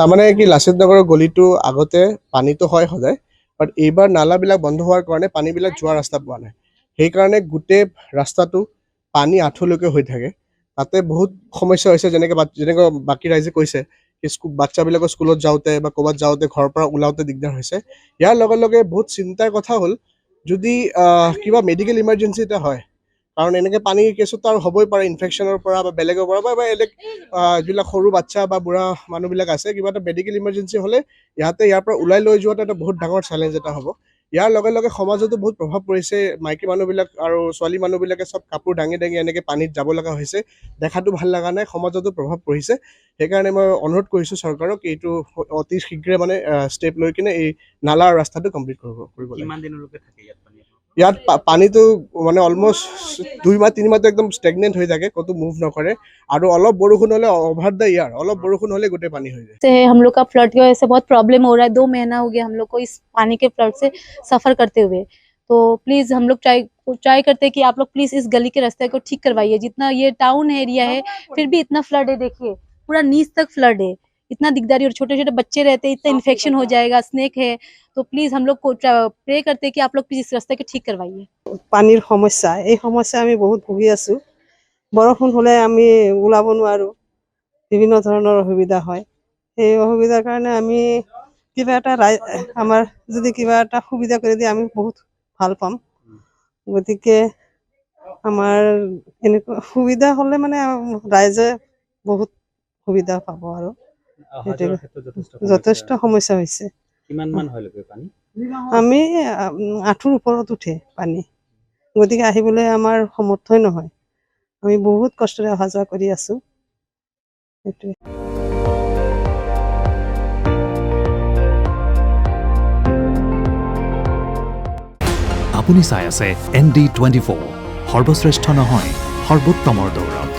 তাৰমানে কি লাচিত নগৰৰ গলিটো আগতে পানীটো হয় সদায়, বাট এইবাৰ নালাবিলাক বন্ধ হোৱাৰ কাৰণে পানীবিলাক যোৱা ৰাস্তা পোৱা নাই। সেইকাৰণে গোটেই ৰাস্তাটো পানী আঁঠুলৈকে হৈ থাকে। তাতে বহুত সমস্যা হৈছে, যেনেকৈ বাকী ৰাইজে কৈছে কি বাচ্চাবিলাকৰ স্কুলত যাওঁতে বা ক'ৰবাত যাওঁতে ঘৰৰ পৰা ওলাওঁতে দিগদাৰ হৈছে। ইয়াৰ লগে লগে বহুত চিন্তাৰ কথা হ'ল যদি কিবা মেডিকেল ইমাৰ্জেঞ্চি এটা হয়, কাৰণ এনেকৈ পানীৰ কেছত আৰু হ'বই পাৰে ইনফেকশ্যনৰ পৰা বা বেলেগৰ পৰা বা বেলেগ যিবিলাক সৰু বাচ্চা বা বুঢ়া মানুহবিলাক আছে, কিবা এটা মেডিকেল ইমাৰ্জেঞ্চি হ'লে ইয়াৰ পৰা ওলাই লৈ যোৱাটো এটা বহুত ডাঙৰ চেলেঞ্জ এটা হ'ব। ইয়াৰ লগে লগে সমাজতো বহুত প্ৰভাৱ পৰিছে। মাইকী মানুহবিলাক আৰু ছোৱালী মানুহবিলাকে চব কাপোৰ দাঙি দাঙি এনেকৈ পানীত যাব লগা হৈছে। দেখাটো ভাল লগা নাই, সমাজতো প্ৰভাৱ পৰিছে। সেইকাৰণে মই অনুৰোধ কৰিছোঁ চৰকাৰক এইটো অতি শীঘ্ৰে মানে ষ্টেপ লৈ কিনে এই নালা আৰু ৰাস্তাটো কমপ্লিট কৰিব লাগে। ইয়াত পানীটো মানে অলমষ্ট 2 মাহ 3 মাহটো একদম ষ্টেগনেণ্ট হৈ থাকে, ক'তো মুভ নকৰে। আৰু অলপ বৰষুণ হ'লে অভাৰ দ্য ইয়াৰ অলপ বৰষুণ হ'লে গোটেই পানী হৈ যায়। हम लोग का फ्लड की वजह से बहुत प्रॉब्लम हो रहा है। 2 महीना हो गया हम लोग को इस पानी के फ्लड से सफर करते हुए। तो प्लीज हम लोग ट्राई करते हैं कि आप लोग प्लीज इस गली के रास्ते को ठीक करवाइए। जितना ये टाउन एरिया है फिर भी इतना फ्लड है, देखिए पूरा नीच तक फ्लड है, इतना दिकदारी। और छोटे छोटे बच्चे रहते हैं, इतना इन्फेक्शन हो जाएगा, स्नेक है। तो प्लीज हम लोग को प्रे करते हैं कि आप लोग प्लीज इस रास्ते को ठीक करवाइए। পানীৰ সমস্যা, এই সমস্যা আমি বহুত ভুগি আছোঁ। বৰষুণ হ'লে আমি ওলাব নোৱাৰোঁ, বিভিন্ন ধৰণৰ অসুবিধা হয়। সেই অসুবিধাৰ কাৰণে আমি কিবা এটা আমাৰ যদি কিবা এটা সুবিধা কৰি দিয়ে আমি বহুত ভাল পাম। গতিকে আমাৰ এনেকুৱা সুবিধা হ'লে মানে ৰাইজে বহুত সুবিধা পাব আৰু যথেষ্ট সমস্যা হৈছে। আমি আঁঠুৰ ওপৰত উঠে পানী, গতিকে আহিবলৈ আমাৰ সমৰ্থই নহয়। আমি বহুত কষ্টৰে অহা যোৱা কৰি আছোঁ। সেইটোৱে। আপুনি চাই আছে ND24, সৰ্বশ্ৰেষ্ঠ নহয় সৰ্বোত্তমৰ দৌৰ।